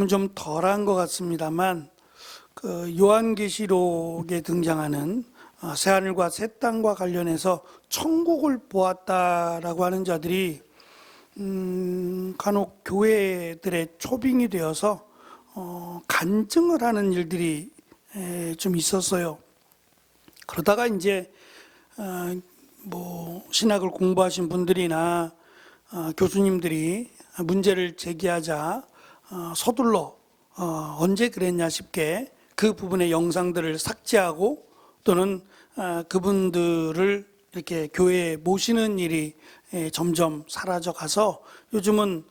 요즘은 좀 덜한 것 같습니다만 그 요한계시록에 등장하는 새하늘과 새 땅과 관련해서 천국을 보았다라고 하는 자들이 간혹 교회들의 초빙이 되어서 간증을 하는 일들이 좀 있었어요. 그러다가 이제 뭐 신학을 공부하신 분들이나 교수님들이 문제를 제기하자 서둘러 언제 그랬냐 싶게 그 부분의 영상들을 삭제하고 또는 그분들을 이렇게 교회에 모시는 일이 점점 사라져 가서 요즘은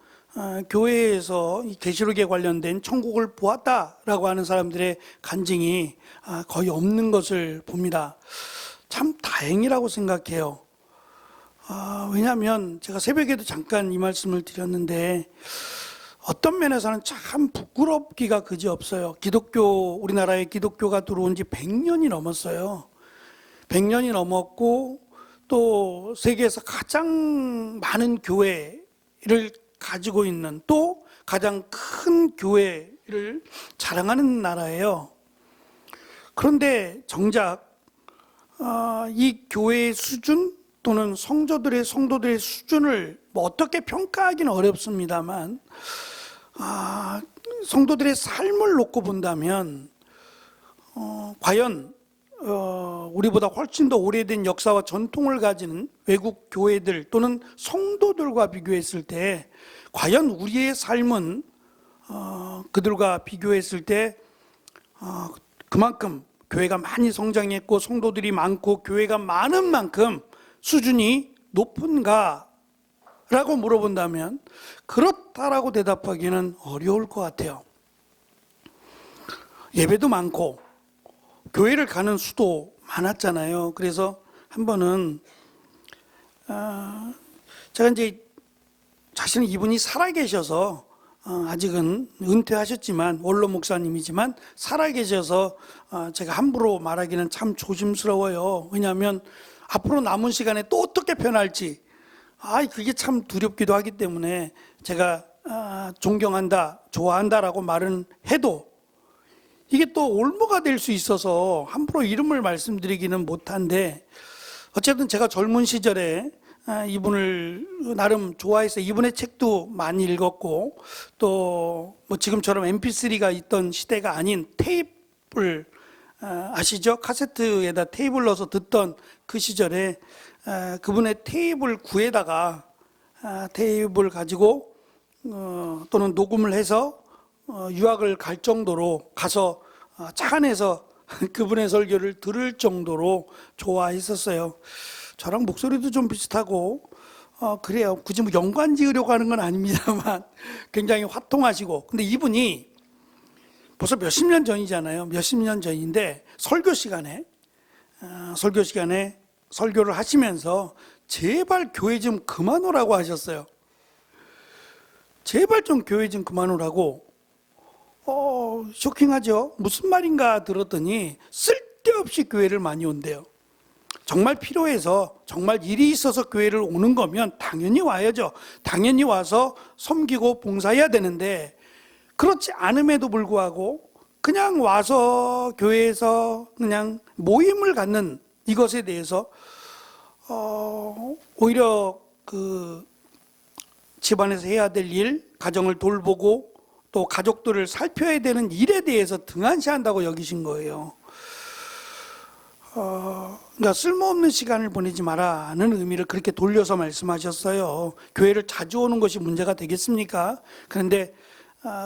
교회에서 이 계시록에 관련된 천국을 보았다라고 하는 사람들의 간증이 거의 없는 것을 봅니다. 참 다행이라고 생각해요. 왜냐하면 제가 새벽에도 잠깐 이 말씀을 드렸는데 어떤 면에서는 참 부끄럽기가 그지없어요. 우리나라에 기독교가 들어온 지 100년이 넘었어요. 100년이 넘었고 또 세계에서 가장 많은 교회를 가지고 있는 또 가장 큰 교회를 자랑하는 나라예요. 그런데 정작 이 교회의 수준 또는 성도들의 수준을 뭐 어떻게 평가하기는 어렵습니다만 성도들의 삶을 놓고 본다면 과연 우리보다 훨씬 더 오래된 역사와 전통을 가진 외국 교회들 또는 성도들과 비교했을 때 과연 우리의 삶은 그들과 비교했을 때 그만큼 교회가 많이 성장했고 성도들이 많고 교회가 많은 만큼 수준이 높은가? 라고 물어본다면 그렇다라고 대답하기는 어려울 것 같아요. 예배도 많고 교회를 가는 수도 많았잖아요. 그래서 한 번은 제가 이제 자신은 이분이 살아계셔서 아직은 은퇴하셨지만 원로 목사님이지만 살아계셔서 제가 함부로 말하기는 참 조심스러워요. 왜냐하면 앞으로 남은 시간에 또 어떻게 변할지 그게 참 두렵기도 하기 때문에 제가 존경한다, 좋아한다라고 말은 해도 이게 또 올무가 될 수 있어서 함부로 이름을 말씀드리기는 못한데 어쨌든 제가 젊은 시절에 이분을 나름 좋아해서 이분의 책도 많이 읽었고 또 뭐 지금처럼 mp3가 있던 시대가 아닌 테이프를 아시죠? 카세트에다 테이프를 넣어서 듣던 그 시절에 그분의 테이프를 구해다가 테이프를 가지고 또는 녹음을 해서 유학을 갈 정도로 가서 차 안에서 그분의 설교를 들을 정도로 좋아했었어요. 저랑 목소리도 좀 비슷하고 그래요. 굳이 뭐 연관 지으려고 하는 건 아닙니다만 굉장히 화통하시고 근데 이분이 벌써 몇십 년 전이잖아요. 몇십 년 전인데 설교 시간에 설교를 하시면서 제발 교회 좀 그만 오라고 하셨어요. 제발 좀 교회 좀 그만 오라고. 쇼킹하죠? 무슨 말인가 들었더니 쓸데없이 교회를 많이 온대요. 정말 필요해서 정말 일이 있어서 교회를 오는 거면 당연히 와야죠. 당연히 와서 섬기고 봉사해야 되는데 그렇지 않음에도 불구하고 그냥 와서 교회에서 그냥 모임을 갖는 이것에 대해서 오히려 그 집안에서 해야 될 일, 가정을 돌보고 또 가족들을 살펴야 되는 일에 대해서 등한시한다고 여기신 거예요. 그러니까 쓸모없는 시간을 보내지 마라는 의미를 그렇게 돌려서 말씀하셨어요. 교회를 자주 오는 것이 문제가 되겠습니까? 그런데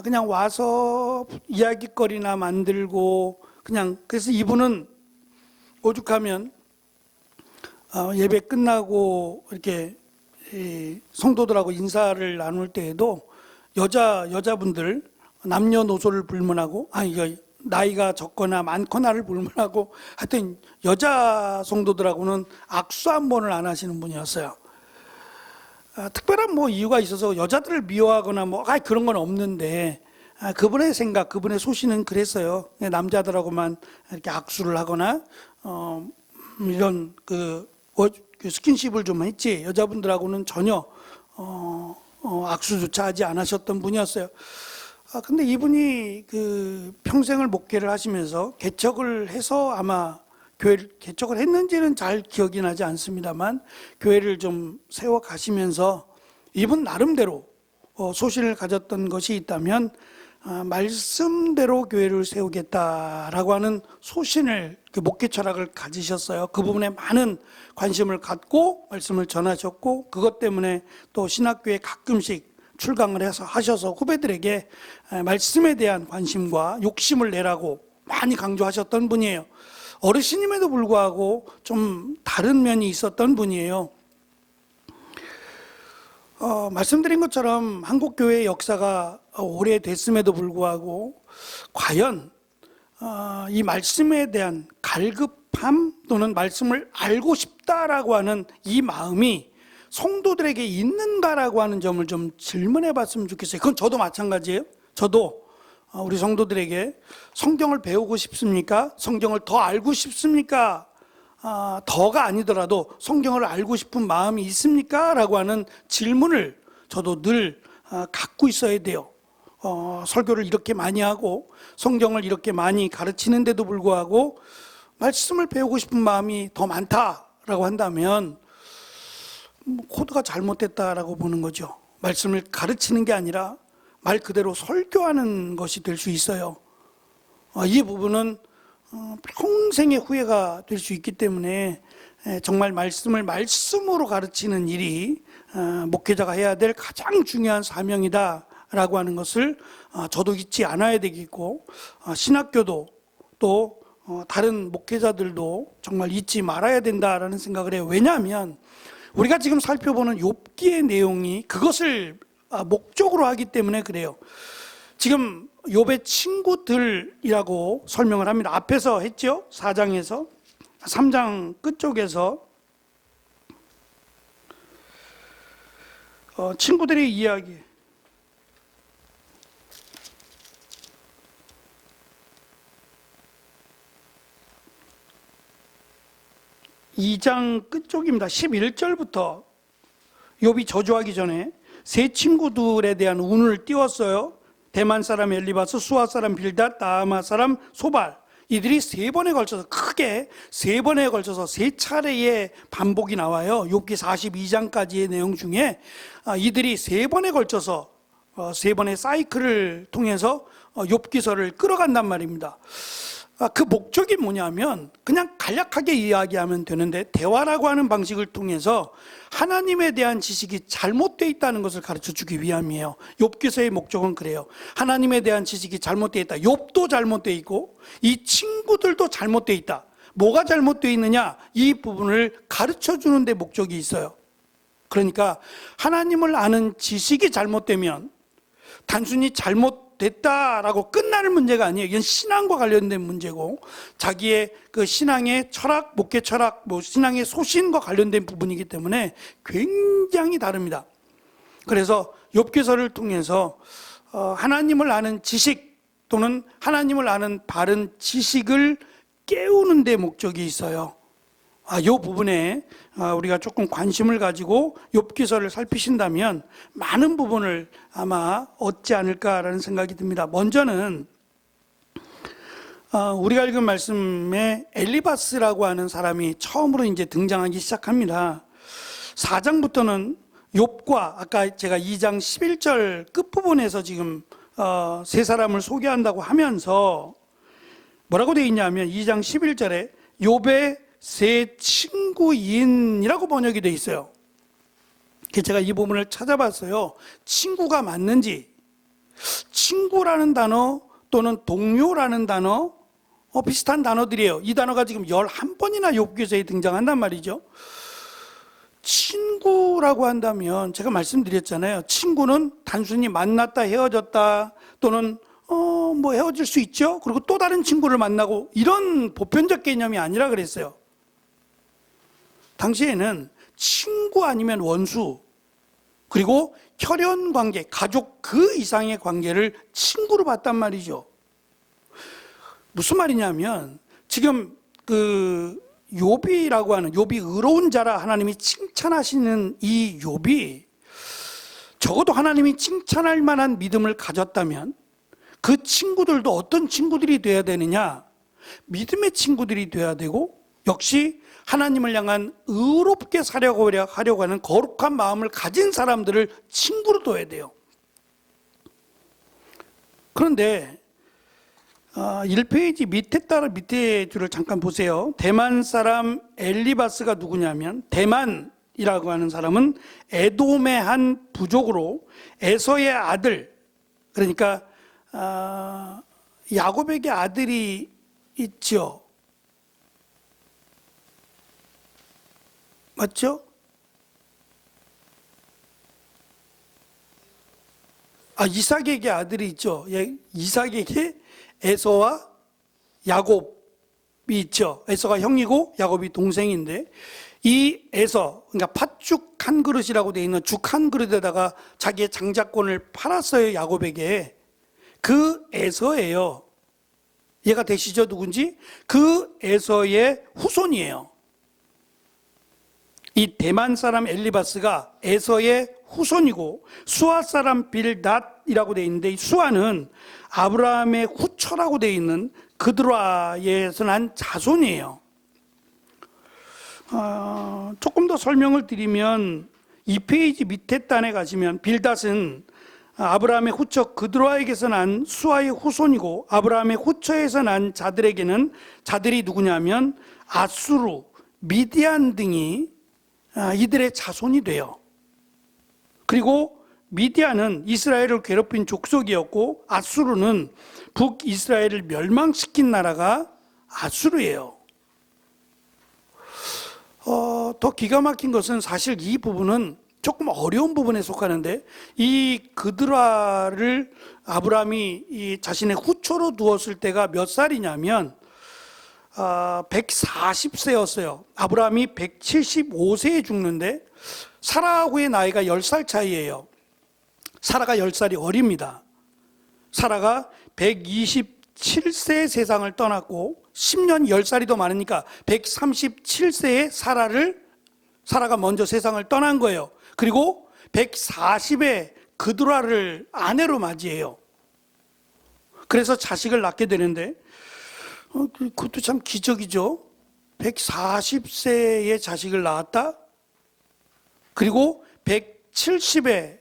그냥 와서 이야기거리나 만들고 그래서 이분은 오죽하면 예배 끝나고 이렇게 성도들하고 인사를 나눌 때에도 여자분들 남녀노소를 불문하고 나이가 적거나 많거나를 불문하고 하여튼 여자 성도들하고는 악수 한 번을 안 하시는 분이었어요. 특별한 뭐 이유가 있어서 여자들을 미워하거나 뭐 그런 건 없는데 그분의 생각, 그분의 소신은 그랬어요. 남자들하고만 이렇게 악수를 하거나 이런 그 스킨십을 좀 했지 여자분들하고는 전혀 악수조차 하지 않으셨던 분이었어요. 근데 이분이 그 평생을 목회를 하시면서 개척을 해서 아마 교회를 개척을 했는지는 잘 기억이 나지 않습니다만 교회를 좀 세워 가시면서 이분 나름대로 소신을 가졌던 것이 있다면 말씀대로 교회를 세우겠다라고 하는 소신을, 그 목회 철학을 가지셨어요. 그 부분에 많은 관심을 갖고 말씀을 전하셨고, 그것 때문에 또 신학교에 가끔씩 출강을 해서 하셔서 후배들에게 말씀에 대한 관심과 욕심을 내라고 많이 강조하셨던 분이에요. 어르신임에도 불구하고 좀 다른 면이 있었던 분이에요. 말씀드린 것처럼 한국교회의 역사가 오래됐음에도 불구하고 과연 이 말씀에 대한 갈급함 또는 말씀을 알고 싶다라고 하는 이 마음이 성도들에게 있는가라고 하는 점을 좀 질문해 봤으면 좋겠어요. 그건 저도 마찬가지예요. 저도 우리 성도들에게 성경을 배우고 싶습니까? 성경을 더 알고 싶습니까? 더가 아니더라도 성경을 알고 싶은 마음이 있습니까? 라고 하는 질문을 저도 늘 갖고 있어야 돼요. 설교를 이렇게 많이 하고 성경을 이렇게 많이 가르치는데도 불구하고 말씀을 배우고 싶은 마음이 더 많다라고 한다면 코드가 잘못됐다라고 보는 거죠. 말씀을 가르치는 게 아니라 말 그대로 설교하는 것이 될 수 있어요. 이 부분은 평생의 후회가 될 수 있기 때문에 정말 말씀을 말씀으로 가르치는 일이 목회자가 해야 될 가장 중요한 사명이다라고 하는 것을 저도 잊지 않아야 되겠고, 신학교도 또 다른 목회자들도 정말 잊지 말아야 된다라는 생각을 해요. 왜냐하면 우리가 지금 살펴보는 욥기의 내용이 그것을 목적으로 하기 때문에 그래요. 지금 욥의 친구들이라고 설명을 합니다. 앞에서 했죠? 4장에서 3장 끝쪽에서 친구들의 이야기. 이 장 끝쪽입니다. 11절부터 욥이 저주하기 전에 세 친구들에 대한 운을 띄웠어요. 대만 사람 엘리바스, 수아 사람 빌닷, 나아마 사람 소발. 이들이 세 번에 걸쳐서, 크게 세 번에 걸쳐서 세 차례의 반복이 나와요. 욥기 42장까지의 내용 중에 이들이 세 번에 걸쳐서 세 번의 사이클을 통해서 욥기서를 끌어간단 말입니다. 그 목적이 뭐냐면 그냥 간략하게 이야기하면 되는데, 대화라고 하는 방식을 통해서 하나님에 대한 지식이 잘못되어 있다는 것을 가르쳐 주기 위함이에요. 욥기서의 목적은 그래요. 하나님에 대한 지식이 잘못되어 있다. 욥도 잘못되어 있고 이 친구들도 잘못되어 있다. 뭐가 잘못되어 있느냐? 이 부분을 가르쳐 주는 데 목적이 있어요. 그러니까 하나님을 아는 지식이 잘못되면 단순히 잘못됐다라고 끝나는 문제가 아니에요. 이건 신앙과 관련된 문제고, 자기의 그 신앙의 철학, 목회 철학, 신앙의 소신과 관련된 부분이기 때문에 굉장히 다릅니다. 그래서 욥기서를 통해서 하나님을 아는 지식 또는 하나님을 아는 바른 지식을 깨우는 데 목적이 있어요. 이 부분에 우리가 조금 관심을 가지고 욥기서를 살피신다면 많은 부분을 아마 얻지 않을까라는 생각이 듭니다. 먼저는 우리가 읽은 말씀에 엘리바스라고 하는 사람이 처음으로 이제 등장하기 시작합니다. 4장부터는 욥과 아까 제가 2장 11절 끝부분에서 지금 세 사람을 소개한다고 하면서 뭐라고 되어 있냐면 2장 11절에 욥의 세 친구인이라고 번역이 되어 있어요. 제가 이 부분을 찾아봤어요. 친구가 맞는지, 친구라는 단어 또는 동료라는 단어 비슷한 단어들이에요. 이 단어가 지금 11번이나 욥기서에 등장한단 말이죠. 친구라고 한다면 제가 말씀드렸잖아요. 친구는 단순히 만났다 헤어졌다 또는 뭐 헤어질 수 있죠. 그리고 또 다른 친구를 만나고 이런 보편적 개념이 아니라 그랬어요. 당시에는 친구 아니면 원수, 그리고 혈연 관계, 가족 그 이상의 관계를 친구로 봤단 말이죠. 무슨 말이냐면 지금 그 욥이라고 하는, 욥이 의로운 자라 하나님이 칭찬하시는 이 욥이 적어도 하나님이 칭찬할 만한 믿음을 가졌다면, 그 친구들도 어떤 친구들이 돼야 되느냐? 믿음의 친구들이 돼야 되고, 역시 하나님을 향한 의롭게 하려고 하는 거룩한 마음을 가진 사람들을 친구로 둬야 돼요. 그런데 1페이지 밑에 줄을 잠깐 보세요. 대만 사람 엘리바스가 누구냐면, 대만이라고 하는 사람은 에돔의 한 부족으로 에서의 아들, 그러니까 야곱에게 아들이 있죠. 맞죠? 이삭에게 아들이 있죠. 이삭에게 에서와 야곱이 있죠. 에서가 형이고 야곱이 동생인데, 이 에서, 그러니까 팥죽 한 그릇이라고 되어 있는 죽 한 그릇에다가 자기의 장자권을 팔았어요, 야곱에게. 그 에서예요. 얘가 되시죠, 누군지? 그 에서의 후손이에요. 이 대만 사람 엘리바스가 에서의 후손이고, 수아 사람 빌닷이라고 되어 있는데, 이 수아는 아브라함의 후처라고 되어 있는 그드라에서 난 자손이에요. 조금 더 설명을 드리면 2페이지 밑에 단에 가시면, 빌닷은 아브라함의 후처 그드라에게서 난 수아의 후손이고, 아브라함의 후처에서 난 자들이 누구냐면 아수르, 미디안 등이 이들의 자손이 돼요. 그리고 미디안은 이스라엘을 괴롭힌 족속이었고, 아수르는 북이스라엘을 멸망시킨 나라가 아수르예요. 더 기가 막힌 것은, 사실 이 부분은 조금 어려운 부분에 속하는데, 이 그드라를 아브라함이 이 자신의 후초로 두었을 때가 몇 살이냐면 140세였어요. 아브라함이 175세에 죽는데 사라하고의 나이가 10살 차이예요. 사라가 10살이 어립니다. 사라가 127세에 세상을 떠났고, 10년 10살이 더 많으니까 137세에 사라가 먼저 세상을 떠난 거예요. 그리고 140에 그드라를 아내로 맞이해요. 그래서 자식을 낳게 되는데, 그것도 참 기적이죠. 140세에 자식을 낳았다. 그리고 170에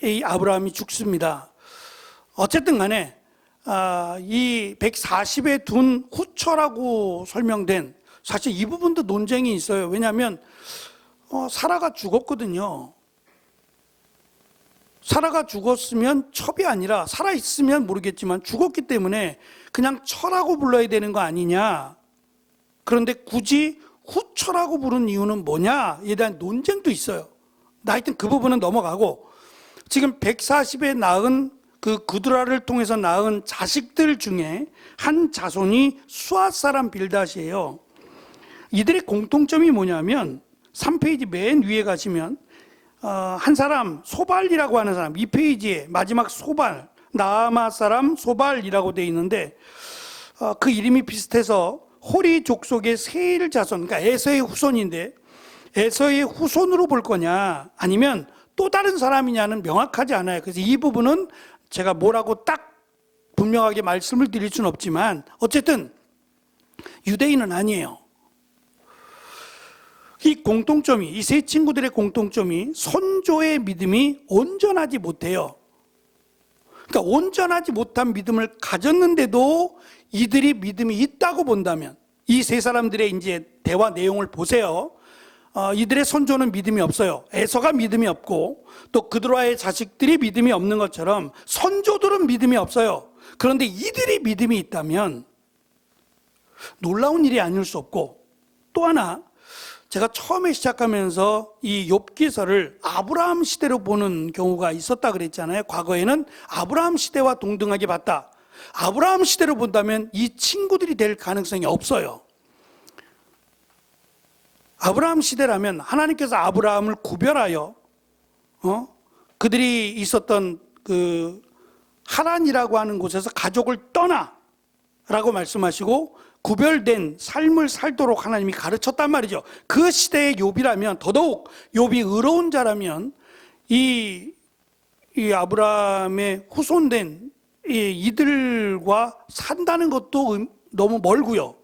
이 아브라함이 죽습니다. 어쨌든 간에 이 140에 둔 후처라고 설명된, 사실 이 부분도 논쟁이 있어요. 왜냐하면 사라가 죽었거든요. 사라가 죽었으면 첩이 아니라, 살아있으면 모르겠지만 죽었기 때문에 그냥 처라고 불러야 되는 거 아니냐. 그런데 굳이 후처라고 부른 이유는 뭐냐에 대한 논쟁도 있어요. 하여튼 그 부분은 넘어가고, 지금 140에 낳은 그 그드라를 통해서 낳은 자식들 중에 한 자손이 수아 사람 빌닷이에요. 이들의 공통점이 뭐냐면 3페이지 맨 위에 가시면 한 사람 소발이라고 하는 사람, 2페이지에 마지막 소발, 나아마 사람 소발이라고 되어 있는데, 그 이름이 비슷해서 호리 족속의 세일 자손, 그러니까 에서의 후손인데, 에서의 후손으로 볼 거냐 아니면 또 다른 사람이냐는 명확하지 않아요. 그래서 이 부분은 제가 뭐라고 딱 분명하게 말씀을 드릴 수는 없지만, 어쨌든 유대인은 아니에요. 이 세 친구들의 공통점이 선조의 믿음이 온전하지 못해요. 그러니까 온전하지 못한 믿음을 가졌는데도 이들이 믿음이 있다고 본다면, 이 세 사람들의 이제 대화 내용을 보세요. 이들의 선조는 믿음이 없어요. 에서가 믿음이 없고, 또 그드라의 자식들이 믿음이 없는 것처럼 선조들은 믿음이 없어요. 그런데 이들이 믿음이 있다면 놀라운 일이 아닐 수 없고, 또 하나, 제가 처음에 시작하면서 이 욥기서를 아브라함 시대로 보는 경우가 있었다 그랬잖아요. 과거에는 아브라함 시대와 동등하게 봤다. 아브라함 시대로 본다면 이 친구들이 될 가능성이 없어요. 아브라함 시대라면 하나님께서 아브라함을 구별하여 그들이 있었던 그 하란이라고 하는 곳에서 가족을 떠나라고 말씀하시고, 구별된 삶을 살도록 하나님이 가르쳤단 말이죠. 그 시대의 욥이라면, 더더욱 욥이 의로운 자라면 이 아브라함의 후손된 이들과 산다는 것도 너무 멀고요.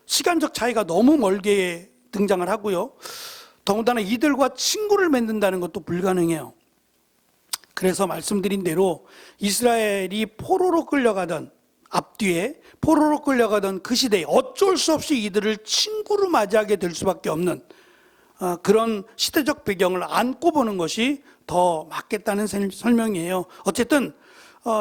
시간적 차이가 너무 멀게 등장을 하고요. 더군다나 이들과 친구를 맺는다는 것도 불가능해요. 그래서 말씀드린 대로 이스라엘이 포로로 끌려가던 앞뒤에 포로로 끌려가던 그 시대에 어쩔 수 없이 이들을 친구로 맞이하게 될 수밖에 없는 그런 시대적 배경을 안고 보는 것이 더 맞겠다는 설명이에요. 어쨌든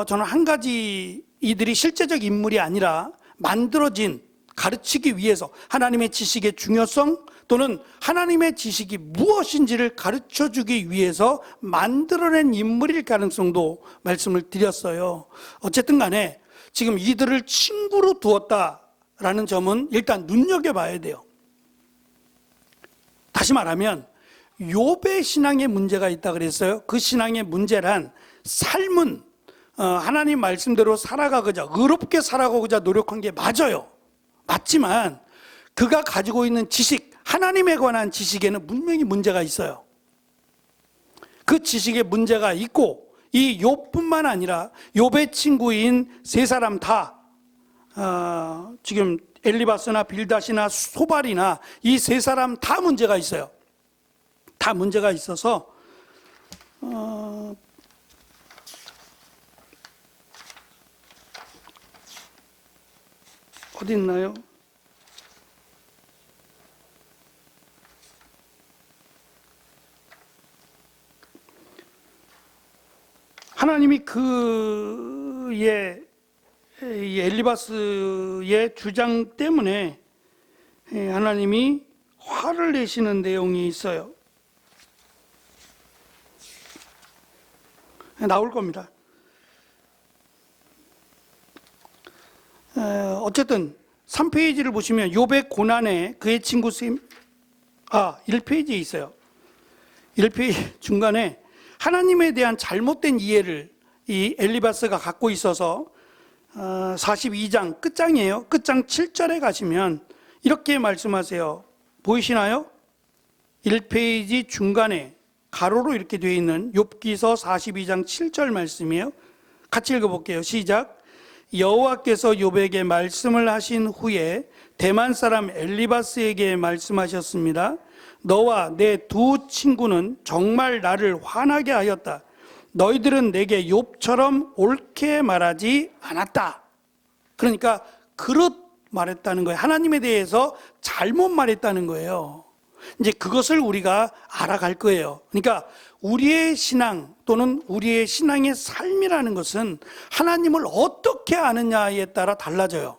저는 한 가지 이들이 실제적 인물이 아니라 만들어진 가르치기 위해서 하나님의 지식의 중요성 또는 하나님의 지식이 무엇인지를 가르쳐주기 위해서 만들어낸 인물일 가능성도 말씀을 드렸어요. 어쨌든 간에 지금 이들을 친구로 두었다라는 점은 일단 눈여겨봐야 돼요. 다시 말하면 욥의 신앙에 문제가 있다 그랬어요. 그 신앙의 문제란 삶은 하나님 말씀대로 살아가고자 의롭게 살아가고자 노력한 게 맞아요. 맞지만 그가 가지고 있는 지식, 하나님에 관한 지식에는 분명히 문제가 있어요. 그 지식에 문제가 있고 이 욥뿐만 아니라 욥의 친구인 세 사람 다 지금 엘리바스나 빌닷이나 소발이나 이 세 사람 다 문제가 있어요. 다 문제가 있어서 어디 있나요? 하나님이 그의 엘리바스의 주장 때문에 하나님이 화를 내시는 내용이 있어요. 나올 겁니다. 어쨌든 3페이지를 보시면 욥의 고난에 그의 친구 1페이지에 있어요. 1페이지 중간에 하나님에 대한 잘못된 이해를 이 엘리바스가 갖고 있어서 42장 끝장이에요. 끝장 7절에 가시면 이렇게 말씀하세요. 보이시나요? 1페이지 중간에 가로로 이렇게 되어 있는 욥기서 42장 7절 말씀이에요. 같이 읽어볼게요. 시작. 여호와께서 욥에게 말씀을 하신 후에 대만 사람 엘리바스에게 말씀하셨습니다. 너와 내 두 친구는 정말 나를 화나게 하였다. 너희들은 내게 욥처럼 옳게 말하지 않았다. 그러니까 그릇 말했다는 거예요. 하나님에 대해서 잘못 말했다는 거예요. 이제 그것을 우리가 알아갈 거예요. 그러니까 우리의 신앙 또는 우리의 신앙의 삶이라는 것은 하나님을 어떻게 아느냐에 따라 달라져요.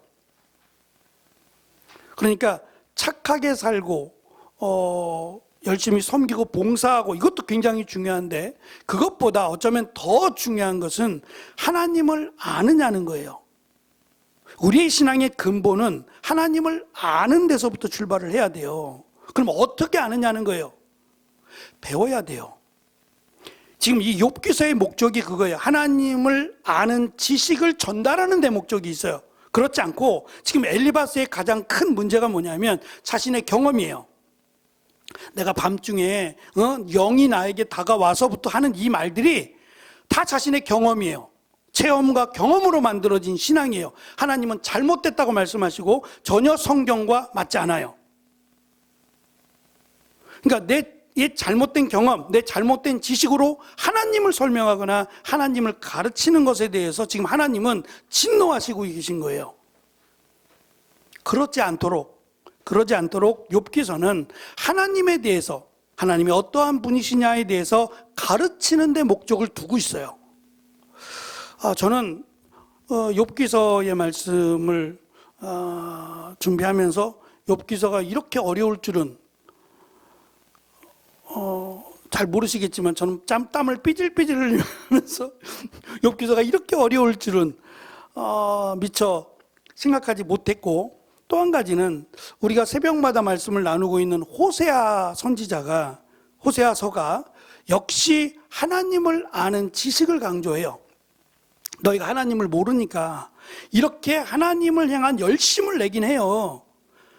그러니까 착하게 살고 열심히 섬기고 봉사하고 이것도 굉장히 중요한데 그것보다 어쩌면 더 중요한 것은 하나님을 아느냐는 거예요. 우리의 신앙의 근본은 하나님을 아는 데서부터 출발을 해야 돼요. 그럼 어떻게 아느냐는 거예요. 배워야 돼요. 지금 이 욥기서의 목적이 그거예요. 하나님을 아는 지식을 전달하는 데 목적이 있어요. 그렇지 않고 지금 엘리바스의 가장 큰 문제가 뭐냐면 자신의 경험이에요. 내가 밤중에 영이 나에게 다가와서부터 하는 이 말들이 다 자신의 경험이에요. 체험과 경험으로 만들어진 신앙이에요. 하나님은 잘못됐다고 말씀하시고 전혀 성경과 맞지 않아요. 그러니까 내 잘못된 경험, 내 잘못된 지식으로 하나님을 설명하거나 하나님을 가르치는 것에 대해서 지금 하나님은 진노하시고 계신 거예요. 그러지 않도록 욥기서는 하나님에 대해서 하나님이 어떠한 분이시냐에 대해서 가르치는 데 목적을 두고 있어요. 저는 욥기서의 말씀을 준비하면서 욥기서가 이렇게 어려울 줄은 잘 모르시겠지만 저는 땀을 삐질삐질 흘리면서 욥기서가 이렇게 어려울 줄은 미처 생각하지 못했고, 또 한 가지는 우리가 새벽마다 말씀을 나누고 있는 호세아서가 역시 하나님을 아는 지식을 강조해요. 너희가 하나님을 모르니까 이렇게 하나님을 향한 열심을 내긴 해요.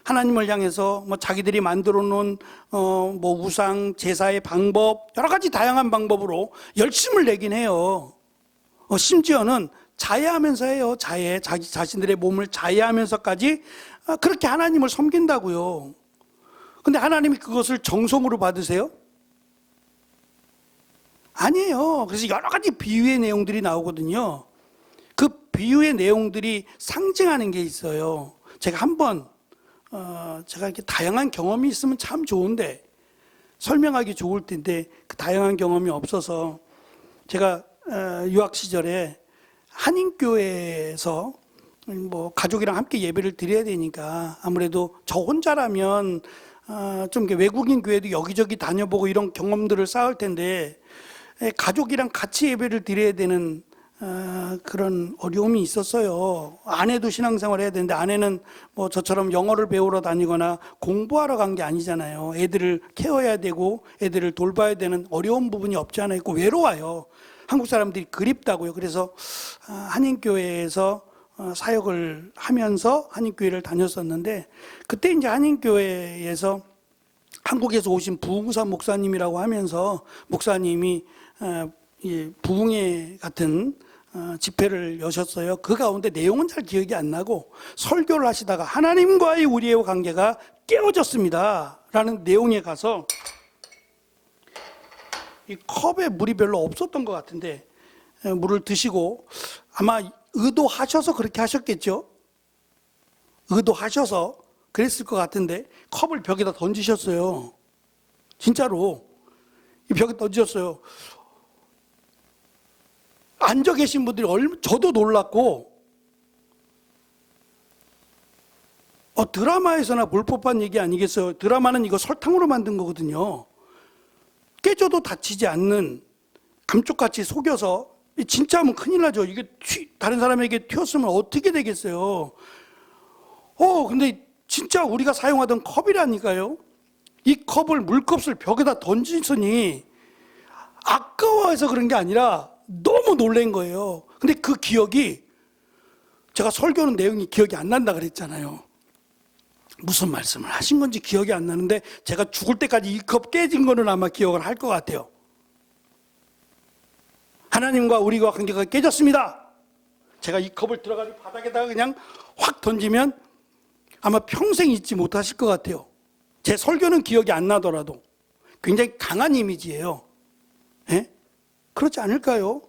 하나님을 향해서 자기들이 만들어 놓은 우상 제사의 방법, 여러 가지 다양한 방법으로 열심을 내긴 해요. 심지어는 자해하면서 해요. 자해. 자기 자신들의 몸을 자해하면서까지 그렇게 하나님을 섬긴다고요. 근데 하나님이 그것을 정성으로 받으세요? 아니에요. 그래서 여러 가지 비유의 내용들이 나오거든요. 그 비유의 내용들이 상징하는 게 있어요. 제가 한번 제가 이렇게 다양한 경험이 있으면 참 좋은데 설명하기 좋을 텐데 그 다양한 경험이 없어서 제가 유학 시절에 한인교회에서 뭐 가족이랑 함께 예배를 드려야 되니까 아무래도 저 혼자라면 좀 외국인 교회도 여기저기 다녀보고 이런 경험들을 쌓을 텐데 가족이랑 같이 예배를 드려야 되는 그런 어려움이 있었어요. 아내도 신앙생활을 해야 되는데 아내는 뭐 저처럼 영어를 배우러 다니거나 공부하러 간 게 아니잖아요. 애들을 케어해야 되고 애들을 돌봐야 되는 어려운 부분이 없지 않아 있고 외로워요. 한국 사람들이 그립다고요. 그래서 한인교회에서 사역을 하면서 한인교회를 다녔었는데 그때 이제 한인교회에서 한국에서 오신 부흥사 목사님이라고 하면서 목사님이 부흥회 같은 집회를 여셨어요. 그 가운데 내용은 잘 기억이 안 나고 설교를 하시다가 하나님과의 우리의 관계가 깨어졌습니다 라는 내용에 가서 이 컵에 물이 별로 없었던 것 같은데 물을 드시고 아마 의도하셔서 그렇게 하셨겠죠. 의도하셔서 그랬을 것 같은데 컵을 벽에다 던지셨어요. 진짜로 이 벽에 던지셨어요. 앉아 계신 분들이 저도 놀랐고 드라마에서나 볼 법한 얘기 아니겠어요? 드라마는 이거 설탕으로 만든 거거든요. 깨져도 다치지 않는 감쪽같이 속여서 진짜 하면 큰일 나죠. 이게 다른 사람에게 튀었으면 어떻게 되겠어요? 근데 진짜 우리가 사용하던 컵이라니까요. 이 컵을 물컵을 벽에다 던지더니 아까워해서 그런 게 아니라 너무 놀란 거예요. 근데 그 기억이 제가 설교는 내용이 기억이 안 난다 그랬잖아요. 무슨 말씀을 하신 건지 기억이 안 나는데 제가 죽을 때까지 이 컵 깨진 거는 아마 기억을 할 것 같아요. 하나님과 우리가 관계가 깨졌습니다. 제가 이 컵을 들어가지고 바닥에다가 그냥 확 던지면 아마 평생 잊지 못하실 것 같아요. 제 설교는 기억이 안 나더라도 굉장히 강한 이미지예요. 예? 그렇지 않을까요?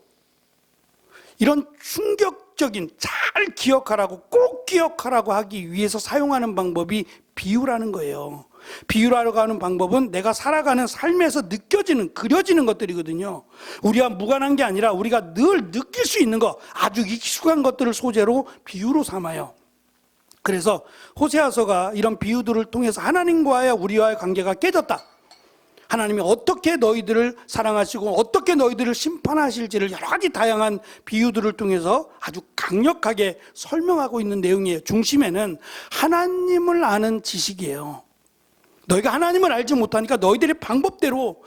이런 충격적인 잘 기억하라고 꼭 기억하라고 하기 위해서 사용하는 방법이 비유라는 거예요. 비유라고 하는 방법은 내가 살아가는 삶에서 느껴지는 그려지는 것들이거든요. 우리와 무관한 게 아니라 우리가 늘 느낄 수 있는 것 아주 익숙한 것들을 소재로 비유로 삼아요. 그래서 호세아서가 이런 비유들을 통해서 하나님과의 우리와의 관계가 깨졌다. 하나님이 어떻게 너희들을 사랑하시고 어떻게 너희들을 심판하실지를 여러 가지 다양한 비유들을 통해서 아주 강력하게 설명하고 있는 내용이에요. 중심에는 하나님을 아는 지식이에요. 너희가 하나님을 알지 못하니까 너희들의 방법대로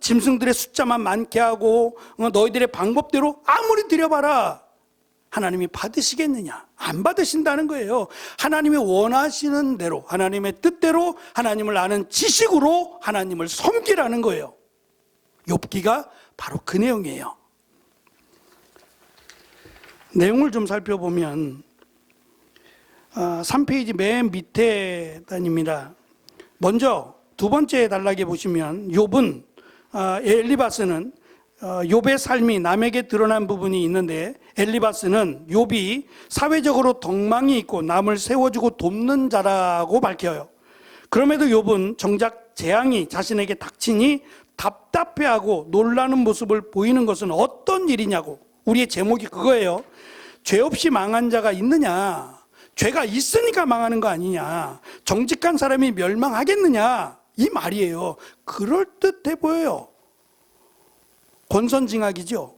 짐승들의 숫자만 많게 하고 너희들의 방법대로 아무리 들여봐라 하나님이 받으시겠느냐? 안 받으신다는 거예요. 하나님이 원하시는 대로 하나님의 뜻대로 하나님을 아는 지식으로 하나님을 섬기라는 거예요. 욥기가 바로 그 내용이에요. 내용을 좀 살펴보면 3페이지 맨 밑에 다닙니다. 먼저 두 번째 단락에 보시면 욥은 엘리바스는 욥의 삶이 남에게 드러난 부분이 있는데 엘리바스는 욥이 사회적으로 덕망이 있고 남을 세워주고 돕는 자라고 밝혀요. 그럼에도 욥은 정작 재앙이 자신에게 닥치니 답답해하고 놀라는 모습을 보이는 것은 어떤 일이냐고. 우리의 제목이 그거예요. 죄 없이 망한 자가 있느냐? 죄가 있으니까 망하는 거 아니냐? 정직한 사람이 멸망하겠느냐? 이 말이에요. 그럴듯해 보여요. 권선징악이죠.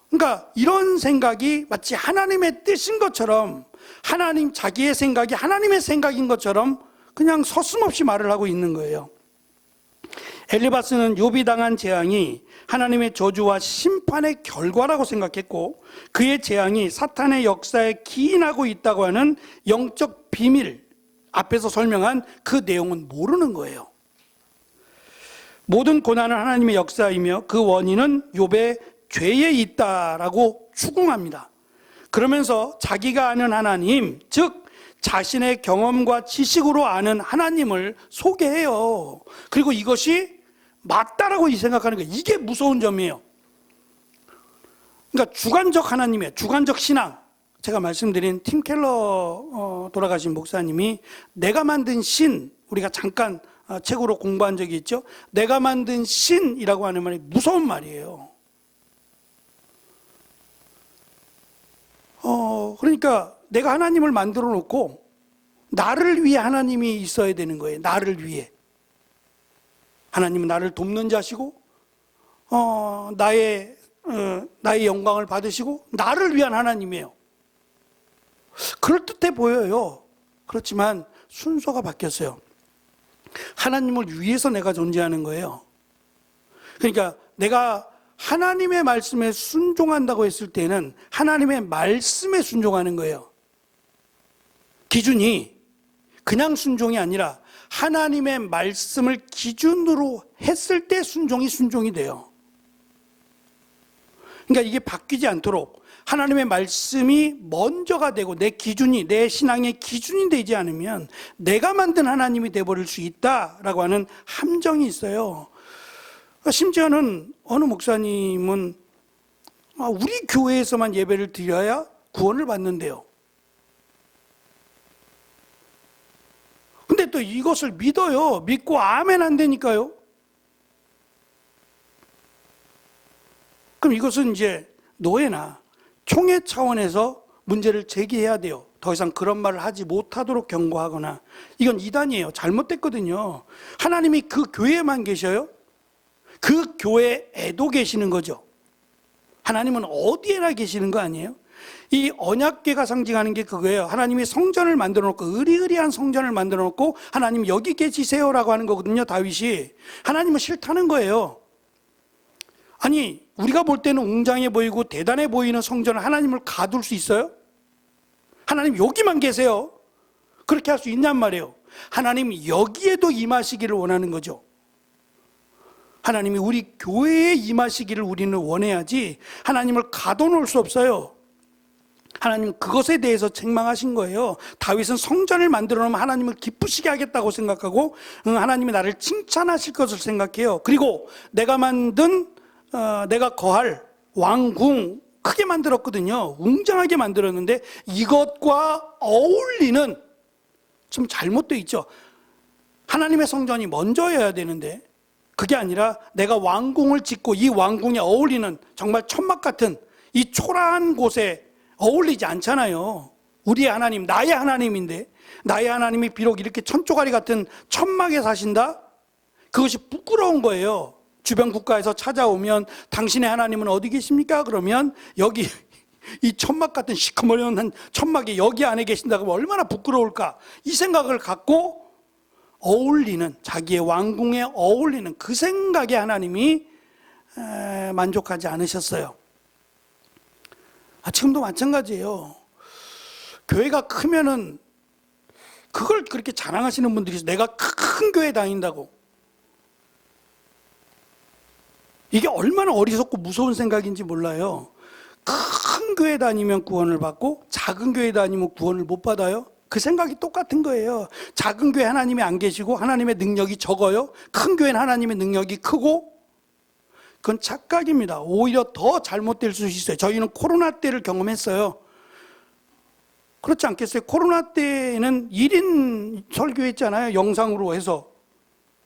그러니까 이런 생각이 마치 하나님의 뜻인 것처럼 하나님 자기의 생각이 하나님의 생각인 것처럼 그냥 서슴없이 말을 하고 있는 거예요. 엘리바스는 욥이 당한 재앙이 하나님의 저주와 심판의 결과라고 생각했고 그의 재앙이 사탄의 역사에 기인하고 있다고 하는 영적 비밀 앞에서 설명한 그 내용은 모르는 거예요. 모든 고난은 하나님의 역사이며 그 원인은 욥의 죄에 있다라고 추궁합니다. 그러면서 자기가 아는 하나님, 즉 자신의 경험과 지식으로 아는 하나님을 소개해요. 그리고 이것이 맞다라고 생각하는 거예요. 이게 무서운 점이에요. 그러니까 주관적 하나님이에요. 주관적 신앙. 제가 말씀드린 팀 켈러 돌아가신 목사님이 내가 만든 신, 우리가 잠깐 책으로 공부한 적이 있죠. 내가 만든 신이라고 하는 말이 무서운 말이에요. 그러니까 내가 하나님을 만들어 놓고 나를 위해 하나님이 있어야 되는 거예요. 나를 위해. 하나님은 나를 돕는 자시고 나의 영광을 받으시고 나를 위한 하나님이에요. 그럴듯해 보여요. 그렇지만 순서가 바뀌었어요. 하나님을 위해서 내가 존재하는 거예요. 그러니까 내가 하나님의 말씀에 순종한다고 했을 때는 하나님의 말씀에 순종하는 거예요. 기준이 그냥 순종이 아니라 하나님의 말씀을 기준으로 했을 때 순종이 돼요. 그러니까 이게 바뀌지 않도록 하나님의 말씀이 먼저가 되고 내 기준이, 내 신앙의 기준이 되지 않으면 내가 만든 하나님이 되어버릴 수 있다라고 하는 함정이 있어요. 심지어는 어느 목사님은 우리 교회에서만 예배를 드려야 구원을 받는데요. 근데 또 이것을 믿어요. 믿고 아멘 안 되니까요. 그럼 이것은 이제 노예나 총회 차원에서 문제를 제기해야 돼요. 더 이상 그런 말을 하지 못하도록 경고하거나. 이건 이단이에요. 잘못됐거든요. 하나님이 그 교회에만 계셔요? 그 교회에도 계시는 거죠. 하나님은 어디에나 계시는 거 아니에요? 이 언약궤가 상징하는 게 그거예요. 하나님이 성전을 만들어 놓고 으리으리한 성전을 만들어 놓고 하나님 여기 계시세요라고 하는 거거든요. 다윗이. 하나님은 싫다는 거예요. 아니 우리가 볼 때는 웅장해 보이고 대단해 보이는 성전을 하나님을 가둘 수 있어요? 하나님 여기만 계세요. 그렇게 할 수 있냔 말이에요. 하나님 여기에도 임하시기를 원하는 거죠. 하나님이 우리 교회에 임하시기를 우리는 원해야지 하나님을 가둬놓을 수 없어요. 하나님 그것에 대해서 책망하신 거예요. 다윗은 성전을 만들어 놓으면 하나님을 기쁘시게 하겠다고 생각하고 하나님이 나를 칭찬하실 것을 생각해요. 그리고 내가 만든 내가 거할 왕궁 크게 만들었거든요. 웅장하게 만들었는데 이것과 어울리는 좀 잘못되어 있죠. 하나님의 성전이 먼저여야 되는데 그게 아니라 내가 왕궁을 짓고 이 왕궁에 어울리는 정말 천막 같은 이 초라한 곳에 어울리지 않잖아요. 우리의 하나님, 나의 하나님인데 나의 하나님이 비록 이렇게 천조가리 같은 천막에 사신다? 그것이 부끄러운 거예요. 주변 국가에서 찾아오면 당신의 하나님은 어디 계십니까? 그러면 여기 이 천막 같은 시커먼 천막이 여기 안에 계신다고 하면 얼마나 부끄러울까? 이 생각을 갖고 어울리는 자기의 왕궁에 어울리는 그 생각에 하나님이 만족하지 않으셨어요. 지금도 마찬가지예요. 교회가 크면은 그걸 그렇게 자랑하시는 분들이 있어요. 내가 큰 교회 다닌다고. 이게 얼마나 어리석고 무서운 생각인지 몰라요. 큰 교회 다니면 구원을 받고 작은 교회 다니면 구원을 못 받아요? 그 생각이 똑같은 거예요. 작은 교회 하나님이 안 계시고 하나님의 능력이 적어요. 큰 교회는 하나님의 능력이 크고. 그건 착각입니다. 오히려 더 잘못될 수 있어요. 저희는 코로나 때를 경험했어요. 그렇지 않겠어요? 코로나 때에는 1인 설교했잖아요. 영상으로 해서.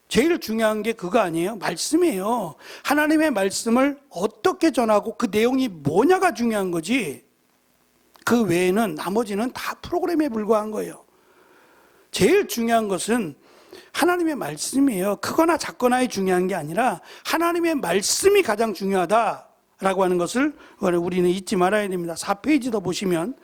제일 중요한 게 그거 아니에요? 말씀이에요. 하나님의 말씀을 어떻게 전하고 그 내용이 뭐냐가 중요한 거지. 그 외에는 나머지는 다 프로그램에 불과한 거예요. 제일 중요한 것은 하나님의 말씀이에요. 크거나 작거나의 중요한 게 아니라 하나님의 말씀이 가장 중요하다라고 하는 것을 우리는 잊지 말아야 됩니다. 4페이지 더 보시면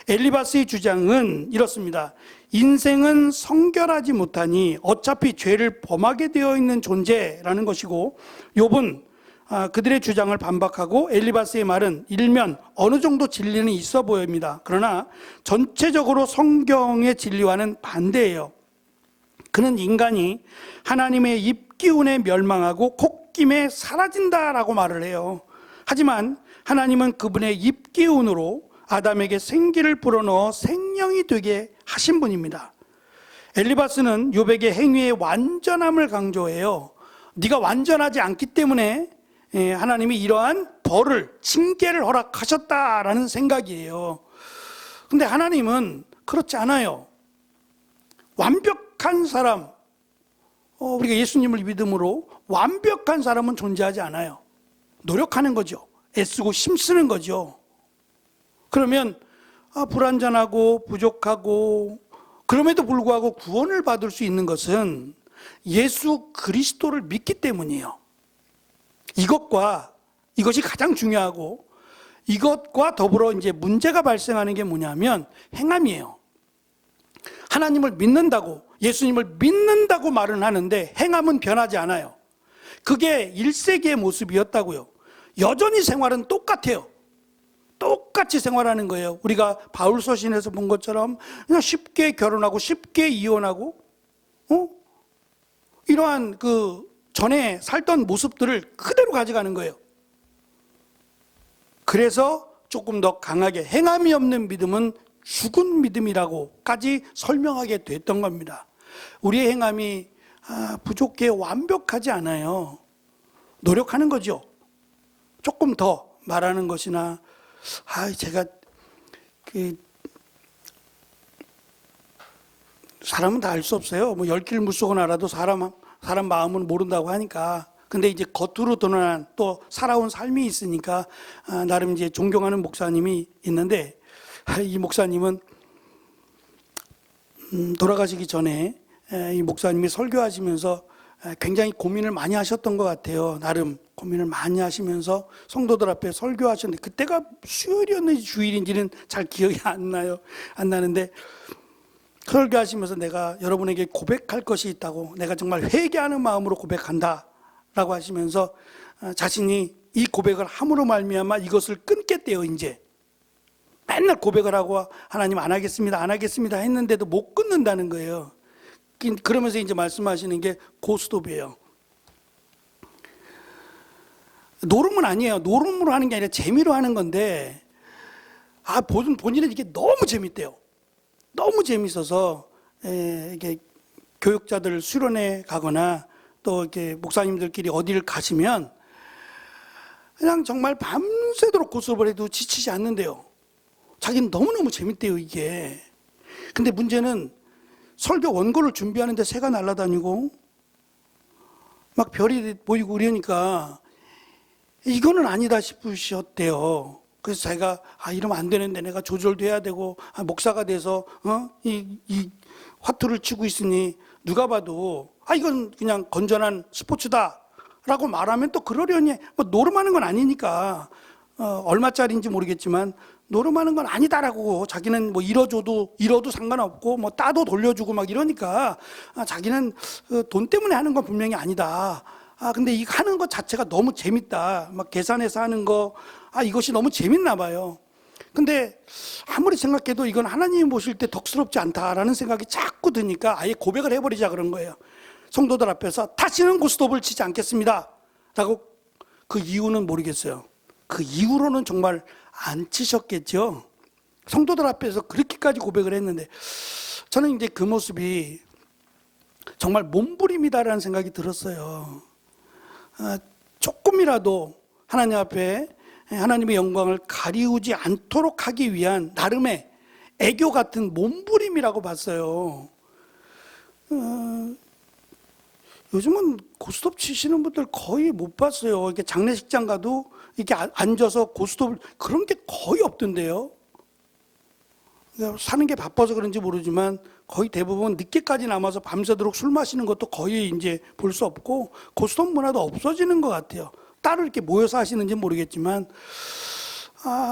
엘리바스의 주장은 이렇습니다. 인생은 성결하지 못하니 어차피 죄를 범하게 되어 있는 존재라는 것이고, 욥은 그들의 주장을 반박하고 엘리바스의 말은 일면 어느 정도 진리는 있어 보입니다. 그러나 전체적으로 성경의 진리와는 반대예요. 그는 인간이 하나님의 입기운에 멸망하고 콧김에 사라진다라고 말을 해요. 하지만 하나님은 그분의 입기운으로 아담에게 생기를 불어넣어 생명이 되게 하신 분입니다. 엘리바스는 욥에게 행위의 완전함을 강조해요. 네가 완전하지 않기 때문에 하나님이 이러한 벌을, 징계를 허락하셨다라는 생각이에요. 근데 하나님은 그렇지 않아요. 완벽한 사람, 우리가 예수님을 믿음으로 완벽한 사람은 존재하지 않아요. 노력하는 거죠. 애쓰고 힘쓰는 거죠. 그러면 불완전하고 부족하고 그럼에도 불구하고 구원을 받을 수 있는 것은 예수 그리스도를 믿기 때문이에요. 이것이 가장 중요하고, 이것과 더불어 이제 문제가 발생하는 게 뭐냐면 행함이에요. 하나님을 믿는다고, 예수님을 믿는다고 말은 하는데 행함은 변하지 않아요. 그게 1세기의 모습이었다고요. 여전히 생활은 똑같아요. 똑같이 생활하는 거예요. 우리가 바울서신에서 본 것처럼 그냥 쉽게 결혼하고 쉽게 이혼하고, 이러한 그 전에 살던 모습들을 그대로 가져가는 거예요. 그래서 조금 더 강하게 행함이 없는 믿음은 죽은 믿음이라고까지 설명하게 됐던 겁니다. 우리의 행함이 부족해 완벽하지 않아요. 노력하는 거죠. 조금 더 말하는 것이나 제가 사람은 다 알 수 없어요. 뭐 10길 물속은 알아도 사람 마음은 모른다고 하니까. 근데 이제 겉으로 드러난 또 살아온 삶이 있으니까 나름 이제 존경하는 목사님이 있는데, 이 목사님은 돌아가시기 전에 이 목사님이 설교하시면서 굉장히 고민을 많이 하셨던 것 같아요. 나름 고민을 많이 하시면서 성도들 앞에 설교하셨는데, 그때가 수요일이었는지 주일인지는 잘 기억이 안 나는데, 설교하시면서 내가 여러분에게 고백할 것이 있다고, 내가 정말 회개하는 마음으로 고백한다 라고 하시면서 자신이 이 고백을 함으로 말미암아 이것을 끊겠대요. 이제 맨날 고백을 하고 하나님 안 하겠습니다 했는데도 못 끊는다는 거예요. 그러면서 이제 말씀하시는 게 고스톱이에요. 노름은 아니에요. 노름으로 하는 게 아니라 재미로 하는 건데, 본인은 이게 너무 재밌대요. 너무 재밌어서 이게 교육자들 수련회 가거나 또 이렇게 목사님들끼리 어디를 가시면 그냥 정말 밤새도록 고스톱을 해도 지치지 않는데요. 자기는 너무너무 재밌대요, 이게. 근데 문제는 설교 원고를 준비하는데 새가 날아다니고 막 별이 보이고 이러니까 이거는 아니다 싶으셨대요. 그래서 제가 이러면 안 되는데 내가 조절도 해야 되고 목사가 돼서 이 화투를 치고 있으니 누가 봐도 이건 그냥 건전한 스포츠다 라고 말하면 또 그러려니, 뭐 노름하는 건 아니니까 얼마짜리인지 모르겠지만 노름하는 건 아니다라고, 자기는 뭐 잃어도 상관없고 뭐 따도 돌려주고 막 이러니까 자기는 돈 때문에 하는 건 분명히 아니다. 근데 이 하는 것 자체가 너무 재밌다. 막 계산해서 하는 거, 이것이 너무 재밌나 봐요. 근데 아무리 생각해도 이건 하나님이 보실 때 덕스럽지 않다라는 생각이 자꾸 드니까 아예 고백을 해버리자 그런 거예요. 성도들 앞에서 다시는 고스톱을 치지 않겠습니다 라고. 그 이유는 모르겠어요. 그 이후로는 정말 안 치셨겠죠. 성도들 앞에서 그렇게까지 고백을 했는데, 저는 이제 그 모습이 정말 몸부림이다라는 생각이 들었어요. 조금이라도 하나님 앞에 하나님의 영광을 가리우지 않도록 하기 위한 나름의 애교 같은 몸부림이라고 봤어요. 요즘은 고스톱 치시는 분들 거의 못 봤어요. 이렇게 장례식장 가도 이렇게 앉아서 고스톱을, 그런 게 거의 없던데요. 사는 게 바빠서 그런지 모르지만 거의 대부분 늦게까지 남아서 밤새도록 술 마시는 것도 거의 이제 볼 수 없고, 고스톱 문화도 없어지는 것 같아요. 따로 이렇게 모여서 하시는지 모르겠지만,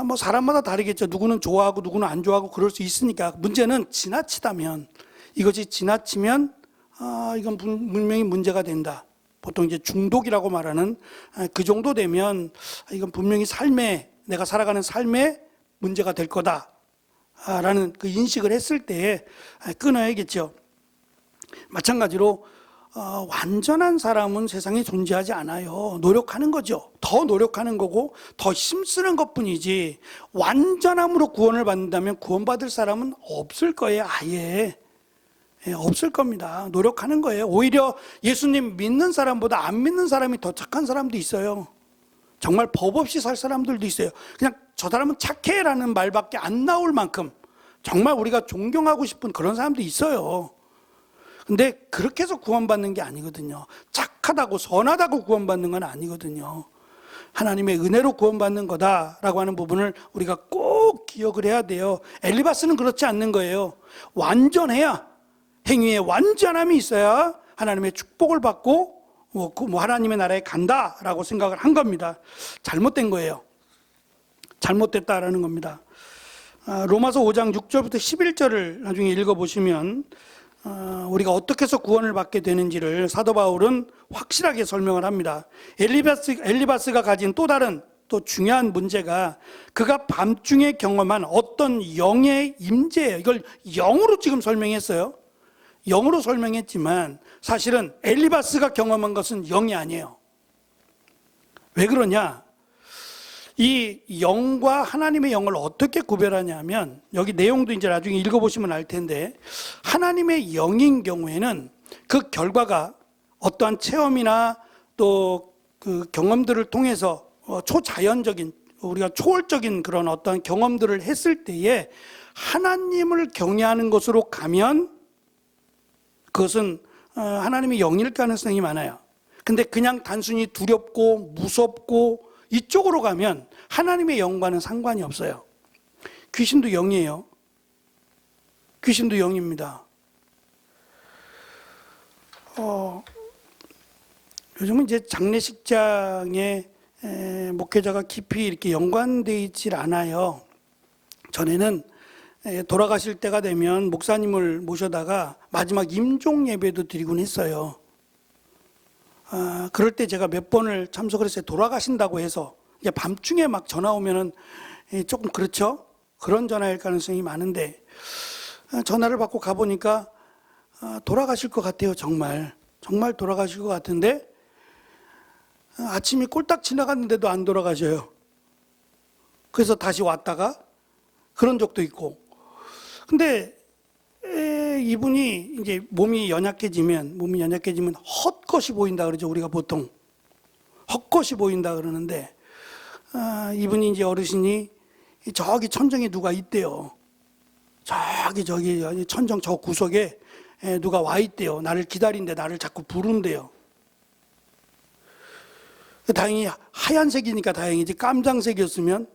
뭐 사람마다 다르겠죠. 누구는 좋아하고 누구는 안 좋아하고 그럴 수 있으니까. 문제는 지나치다면, 이것이 지나치면 이건 분명히 문제가 된다. 보통 이제 중독이라고 말하는 그 정도 되면 이건 분명히 내가 살아가는 삶에 문제가 될 거다 라는 그 인식을 했을 때에 끊어야겠죠. 마찬가지로 완전한 사람은 세상에 존재하지 않아요. 노력하는 거죠. 더 노력하는 거고 더 힘쓰는 것뿐이지 완전함으로 구원을 받는다면 구원받을 사람은 없을 거예요. 아예. 없을 겁니다. 노력하는 거예요. 오히려 예수님 믿는 사람보다 안 믿는 사람이 더 착한 사람도 있어요. 정말 법 없이 살 사람들도 있어요. 그냥 저 사람은 착해라는 말밖에 안 나올 만큼 정말 우리가 존경하고 싶은 그런 사람도 있어요. 근데 그렇게 해서 구원받는 게 아니거든요. 착하다고 선하다고 구원받는 건 아니거든요. 하나님의 은혜로 구원받는 거다라고 하는 부분을 우리가 꼭 기억을 해야 돼요. 엘리바스는 그렇지 않는 거예요. 완전해야, 행위에 완전함이 있어야 하나님의 축복을 받고 하나님의 나라에 간다라고 생각을 한 겁니다. 잘못된 거예요. 잘못됐다라는 겁니다. 로마서 5장 6절부터 11절을 나중에 읽어보시면 우리가 어떻게 해서 구원을 받게 되는지를 사도 바울은 확실하게 설명을 합니다. 엘리바스가 가진 또 다른 또 중요한 문제가 그가 밤중에 경험한 어떤 영의 임재예요. 이걸 영으로 지금 설명했어요. 영으로 설명했지만 사실은 엘리바스가 경험한 것은 영이 아니에요. 왜 그러냐? 이 영과 하나님의 영을 어떻게 구별하냐면 여기 내용도 이제 나중에 읽어보시면 알 텐데 하나님의 영인 경우에는 그 결과가 어떠한 체험이나 또 그 경험들을 통해서 초자연적인 우리가 초월적인 그런 어떤 경험들을 했을 때에 하나님을 경외하는 것으로 가면 그것은 하나님의 영일 가능성이 많아요. 근데 그냥 단순히 두렵고 무섭고 이쪽으로 가면 하나님의 영과는 상관이 없어요. 귀신도 영이에요. 귀신도 영입니다. 요즘은 이제 장례식장에 목회자가 깊이 이렇게 연관되어 있질 않아요. 전에는 돌아가실 때가 되면 목사님을 모셔다가 마지막 임종 예배도 드리곤 했어요. 그럴 때 제가 몇 번을 참석을 했어요. 돌아가신다고 해서 이제 밤중에 막 전화 오면은 조금 그렇죠. 그런 전화일 가능성이 많은데 전화를 받고 가보니까 돌아가실 것 같아요. 정말 돌아가실 것 같은데 아침이 꼴딱 지나갔는데도 안 돌아가셔요. 그래서 다시 왔다가 그런 적도 있고. 근데 이분이 이제 몸이 연약해지면 헛것이 보인다 그러죠. 우리가 보통 헛것이 보인다 그러는데 이분이 이제 어르신이 저기 천정에 누가 있대요. 저기 천정 저 구석에 누가 와 있대요. 나를 기다린대. 나를 자꾸 부른대요. 다행히 하얀색이니까 다행이지 깜장색이었으면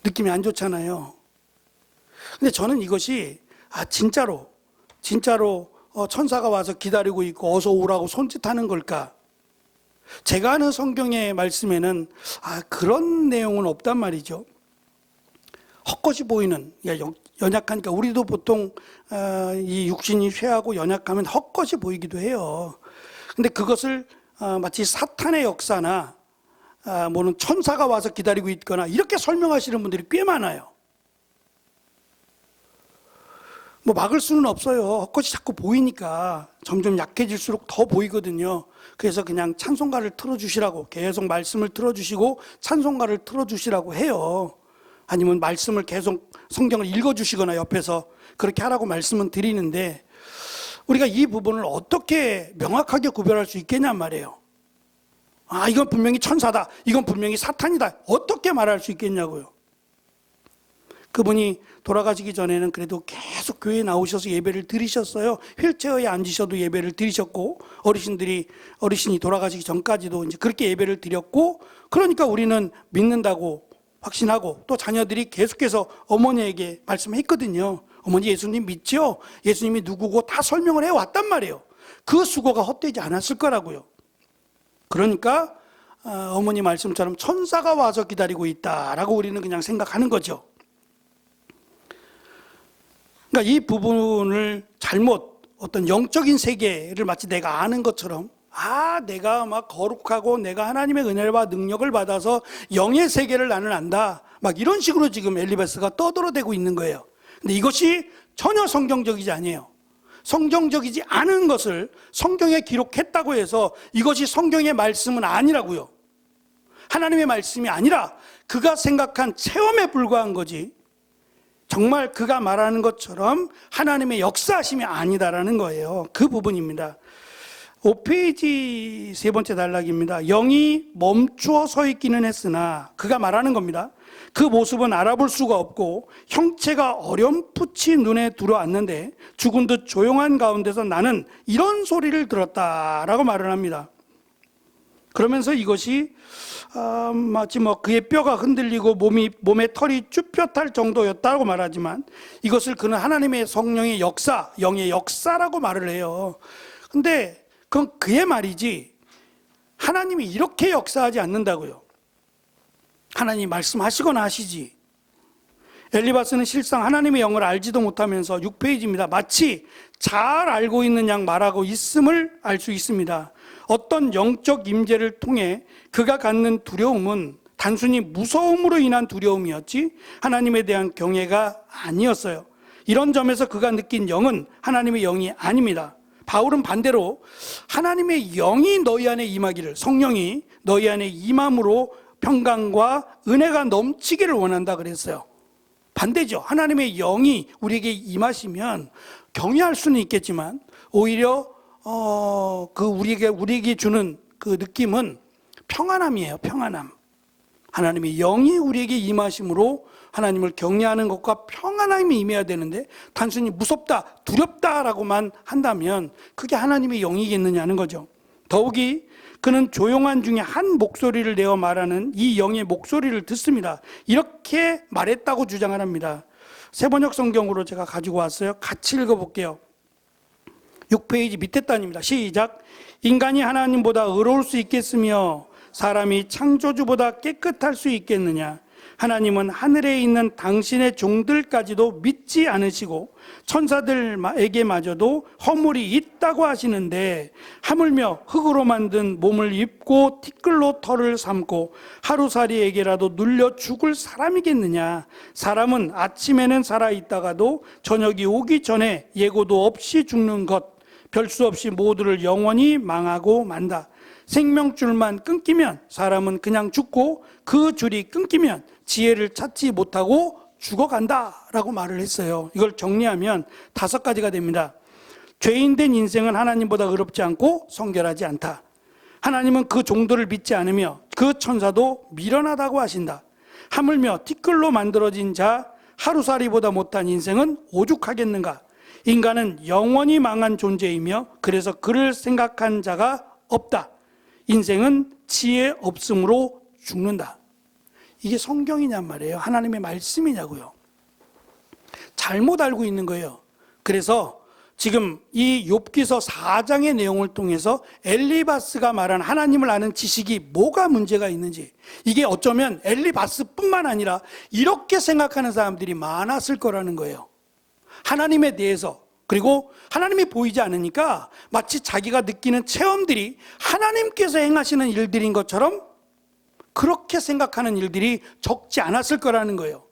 느낌이 안 좋잖아요. 근데 저는 이것이 진짜로 천사가 와서 기다리고 있고 어서 오라고 손짓하는 걸까? 제가 아는 성경의 말씀에는 그런 내용은 없단 말이죠. 헛것이 보이는, 연약하니까 우리도 보통 이 육신이 쇠하고 연약하면 헛것이 보이기도 해요. 근데 그것을 마치 사탄의 역사나 뭐는 천사가 와서 기다리고 있거나 이렇게 설명하시는 분들이 꽤 많아요. 뭐 막을 수는 없어요. 헛것이 자꾸 보이니까 점점 약해질수록 더 보이거든요. 그래서 그냥 찬송가를 틀어주시라고 계속 말씀을 틀어주시고 찬송가를 틀어주시라고 해요. 아니면 말씀을 계속 성경을 읽어주시거나 옆에서 그렇게 하라고 말씀은 드리는데 우리가 이 부분을 어떻게 명확하게 구별할 수 있겠냔 말이에요. 이건 분명히 천사다. 이건 분명히 사탄이다. 어떻게 말할 수 있겠냐고요. 그분이 돌아가시기 전에는 그래도 계속 교회에 나오셔서 예배를 드리셨어요. 휠체어에 앉으셔도 예배를 드리셨고 어르신이 돌아가시기 전까지도 이제 그렇게 예배를 드렸고 그러니까 우리는 믿는다고 확신하고 또 자녀들이 계속해서 어머니에게 말씀했거든요. 어머니 예수님 믿죠? 예수님이 누구고 다 설명을 해왔단 말이에요. 그 수고가 헛되지 않았을 거라고요. 그러니까 어머니 말씀처럼 천사가 와서 기다리고 있다라고 우리는 그냥 생각하는 거죠. 그러니까 이 부분을 어떤 영적인 세계를 마치 내가 아는 것처럼 내가 막 거룩하고 내가 하나님의 은혜와 능력을 받아서 영의 세계를 나는 안다. 막 이런 식으로 지금 엘리바스가 떠들어대고 있는 거예요. 근데 이것이 전혀 성경적이지 아니에요. 성경적이지 않은 것을 성경에 기록했다고 해서 이것이 성경의 말씀은 아니라고요. 하나님의 말씀이 아니라 그가 생각한 체험에 불과한 거지 정말 그가 말하는 것처럼 하나님의 역사하심이 아니다라는 거예요. 그 부분입니다. 5페이지 세 번째 단락입니다. 영이 멈추어 서 있기는 했으나, 그가 말하는 겁니다. 그 모습은 알아볼 수가 없고 형체가 어렴풋이 눈에 들어왔는데 죽은 듯 조용한 가운데서 나는 이런 소리를 들었다라고 말을 합니다. 그러면서 이것이 마치 그의 뼈가 흔들리고 몸에 털이 쭈뼛할 정도였다고 말하지만 이것을 그는 하나님의 성령의 역사, 영의 역사라고 말을 해요. 근데 그건 그의 말이지 하나님이 이렇게 역사하지 않는다고요. 하나님이 말씀하시거나 하시지. 엘리바스는 실상 하나님의 영을 알지도 못하면서 6페이지입니다. 마치 잘 알고 있는 양 말하고 있음을 알 수 있습니다. 어떤 영적 임재를 통해 그가 갖는 두려움은 단순히 무서움으로 인한 두려움이었지 하나님에 대한 경외가 아니었어요. 이런 점에서 그가 느낀 영은 하나님의 영이 아닙니다. 바울은 반대로 하나님의 영이 너희 안에 임하기를, 성령이 너희 안에 임함으로 평강과 은혜가 넘치기를 원한다 그랬어요. 반대죠. 하나님의 영이 우리에게 임하시면 경외할 수는 있겠지만 오히려 우리에게 주는 그 느낌은 평안함이에요. 평안함. 하나님의 영이 우리에게 임하심으로 하나님을 경외하는 것과 평안함이 임해야 되는데 단순히 무섭다, 두렵다라고만 한다면 그게 하나님의 영이겠느냐는 거죠. 더욱이 그는 조용한 중에 한 목소리를 내어 말하는 이 영의 목소리를 듣습니다. 이렇게 말했다고 주장을 합니다. 세번역 성경으로 제가 가지고 왔어요. 같이 읽어볼게요. 6페이지 밑에 단입니다. 시작. 인간이 하나님보다 의로울 수 있겠으며 사람이 창조주보다 깨끗할 수 있겠느냐. 하나님은 하늘에 있는 당신의 종들까지도 믿지 않으시고 천사들에게마저도 허물이 있다고 하시는데 하물며 흙으로 만든 몸을 입고 티끌로 털을 삼고 하루살이에게라도 눌려 죽을 사람이겠느냐. 사람은 아침에는 살아있다가도 저녁이 오기 전에 예고도 없이 죽는 것, 별수 없이 모두를 영원히 망하고 만다. 생명줄만 끊기면 사람은 그냥 죽고 그 줄이 끊기면 지혜를 찾지 못하고 죽어간다 라고 말을 했어요. 이걸 정리하면 5가지가 됩니다. 죄인된 인생은 하나님보다 의롭지 않고 성결하지 않다. 하나님은 그 종들을 믿지 않으며 그 천사도 미련하다고 하신다. 하물며 티끌로 만들어진 자 하루살이보다 못한 인생은 오죽하겠는가. 인간은 영원히 망한 존재이며 그래서 그를 생각한 자가 없다. 인생은 지혜 없음으로 죽는다. 이게 성경이냔 말이에요. 하나님의 말씀이냐고요. 잘못 알고 있는 거예요. 그래서 지금 이 욥기서 4장의 내용을 통해서 엘리바스가 말한 하나님을 아는 지식이 뭐가 문제가 있는지, 이게 어쩌면 엘리바스뿐만 아니라 이렇게 생각하는 사람들이 많았을 거라는 거예요. 하나님에 대해서, 그리고 하나님이 보이지 않으니까 마치 자기가 느끼는 체험들이 하나님께서 행하시는 일들인 것처럼 그렇게 생각하는 일들이 적지 않았을 거라는 거예요.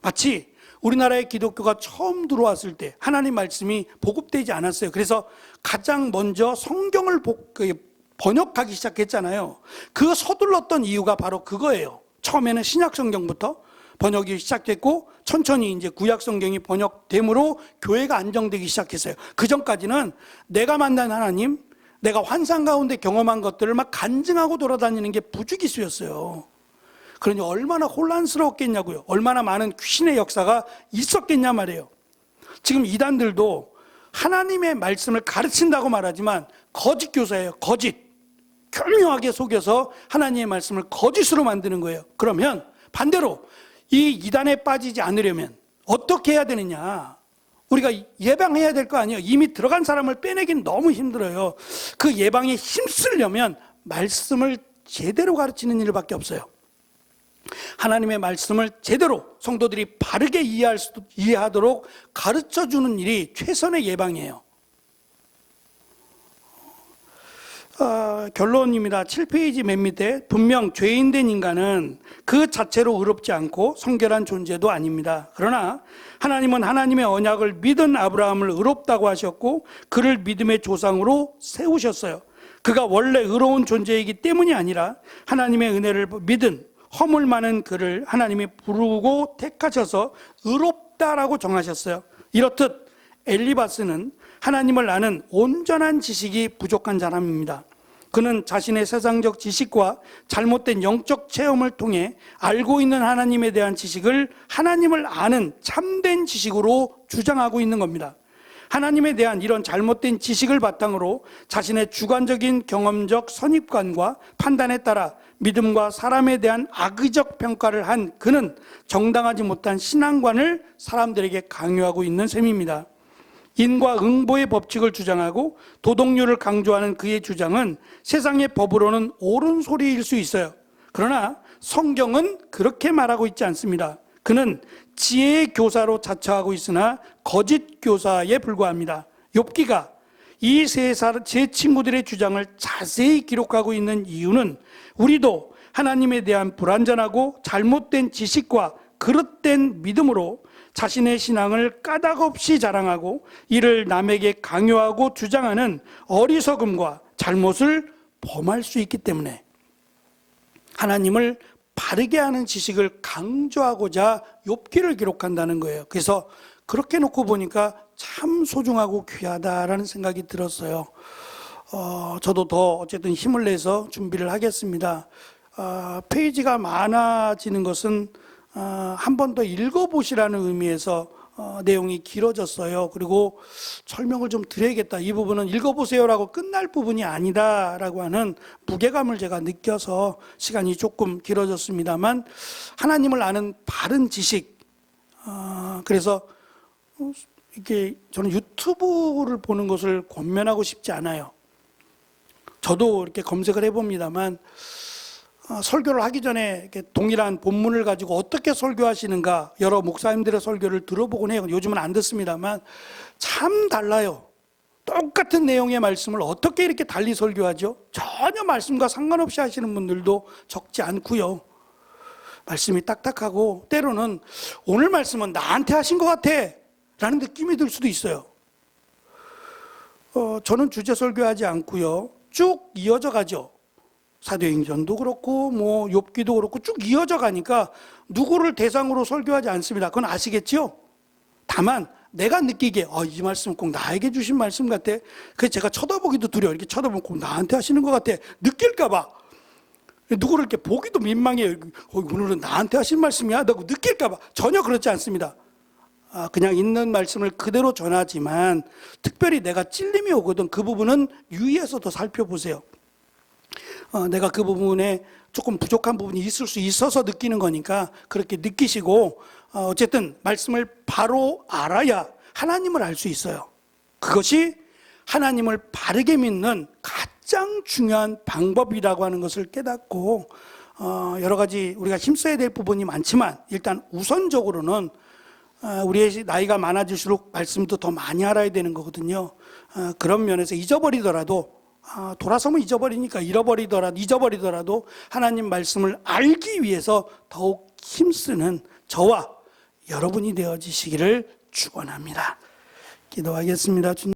마치 우리나라의 기독교가 처음 들어왔을 때 하나님 말씀이 보급되지 않았어요. 그래서 가장 먼저 성경을 번역하기 시작했잖아요. 그 서둘렀던 이유가 바로 그거예요. 처음에는 신약 성경부터 번역이 시작됐고 천천히 이제 구약 성경이 번역됨으로 교회가 안정되기 시작했어요. 그 전까지는 내가 만난 하나님, 내가 환상 가운데 경험한 것들을 막 간증하고 돌아다니는 게 부주기수였어요. 그러니 얼마나 혼란스러웠겠냐고요. 얼마나 많은 귀신의 역사가 있었겠냐 말이에요. 지금 이단들도 하나님의 말씀을 가르친다고 말하지만 거짓 교사예요. 거짓. 교묘하게 속여서 하나님의 말씀을 거짓으로 만드는 거예요. 그러면 반대로 이 이단에 빠지지 않으려면 어떻게 해야 되느냐? 우리가 예방해야 될 거 아니에요. 이미 들어간 사람을 빼내긴 너무 힘들어요. 그 예방에 힘쓰려면 말씀을 제대로 가르치는 일밖에 없어요. 하나님의 말씀을 제대로 성도들이 바르게 이해하도록 가르쳐주는 일이 최선의 예방이에요. 결론입니다. 7페이지 맨 밑에 분명 죄인된 인간은 그 자체로 의롭지 않고 성결한 존재도 아닙니다. 그러나 하나님은 하나님의 언약을 믿은 아브라함을 의롭다고 하셨고 그를 믿음의 조상으로 세우셨어요. 그가 원래 의로운 존재이기 때문이 아니라 하나님의 은혜를 믿은 허물 많은 그를 하나님이 부르고 택하셔서 의롭다라고 정하셨어요. 이렇듯 엘리바스는 하나님을 아는 온전한 지식이 부족한 사람입니다. 그는 자신의 세상적 지식과 잘못된 영적 체험을 통해 알고 있는 하나님에 대한 지식을 하나님을 아는 참된 지식으로 주장하고 있는 겁니다. 하나님에 대한 이런 잘못된 지식을 바탕으로 자신의 주관적인 경험적 선입관과 판단에 따라 믿음과 사람에 대한 악의적 평가를 한 그는 정당하지 못한 신앙관을 사람들에게 강요하고 있는 셈입니다. 인과 응보의 법칙을 주장하고 도덕률을 강조하는 그의 주장은 세상의 법으로는 옳은 소리일 수 있어요. 그러나 성경은 그렇게 말하고 있지 않습니다. 그는 지혜의 교사로 자처하고 있으나 거짓 교사에 불과합니다. 욥기가 이 세 친구들의 주장을 자세히 기록하고 있는 이유는 우리도 하나님에 대한 불완전하고 잘못된 지식과 그릇된 믿음으로 자신의 신앙을 까닭없이 자랑하고 이를 남에게 강요하고 주장하는 어리석음과 잘못을 범할 수 있기 때문에 하나님을 바르게 하는 지식을 강조하고자 욥기를 기록한다는 거예요. 그래서 그렇게 놓고 보니까 참 소중하고 귀하다라는 생각이 들었어요. 저도 더 어쨌든 힘을 내서 준비를 하겠습니다. 페이지가 많아지는 것은 한 번 더 읽어보시라는 의미에서 내용이 길어졌어요. 그리고 설명을 좀 드려야겠다. 이 부분은 읽어보세요라고 끝날 부분이 아니다라고 하는 무게감을 제가 느껴서 시간이 조금 길어졌습니다만 하나님을 아는 바른 지식. 그래서 이게 저는 유튜브를 보는 것을 권면하고 싶지 않아요. 저도 이렇게 검색을 해봅니다만 설교를 하기 전에 이렇게 동일한 본문을 가지고 어떻게 설교하시는가 여러 목사님들의 설교를 들어보곤 해요. 요즘은 안 듣습니다만 참 달라요. 똑같은 내용의 말씀을 어떻게 이렇게 달리 설교하죠? 전혀 말씀과 상관없이 하시는 분들도 적지 않고요. 말씀이 딱딱하고 때로는 오늘 말씀은 나한테 하신 것 같아 라는 느낌이 들 수도 있어요. 저는 주제 설교하지 않고요. 쭉 이어져 가죠. 사도행전도 그렇고 뭐 욥기도 그렇고 쭉 이어져 가니까 누구를 대상으로 설교하지 않습니다. 그건 아시겠죠? 다만 내가 느끼기에 이 말씀은 꼭 나에게 주신 말씀 같아. 그래서 제가 쳐다보기도 두려워. 이렇게 쳐다보면 꼭 나한테 하시는 것 같아. 느낄까 봐. 누구를 이렇게 보기도 민망해요. 오늘은 나한테 하신 말씀이야? 라고 느낄까 봐. 전혀 그렇지 않습니다. 그냥 있는 말씀을 그대로 전하지만 특별히 내가 찔림이 오거든. 그 부분은 유의해서 더 살펴보세요. 내가 그 부분에 조금 부족한 부분이 있을 수 있어서 느끼는 거니까 그렇게 느끼시고 어쨌든 말씀을 바로 알아야 하나님을 알 수 있어요. 그것이 하나님을 바르게 믿는 가장 중요한 방법이라고 하는 것을 깨닫고 여러 가지 우리가 힘써야 될 부분이 많지만 일단 우선적으로는 우리의 나이가 많아질수록 말씀도 더 많이 알아야 되는 거거든요. 그런 면에서 잊어버리더라도 돌아서면 잊어버리더라도 하나님 말씀을 알기 위해서 더욱 힘쓰는 저와 여러분이 되어지시기를 축원합니다. 기도하겠습니다. 주님.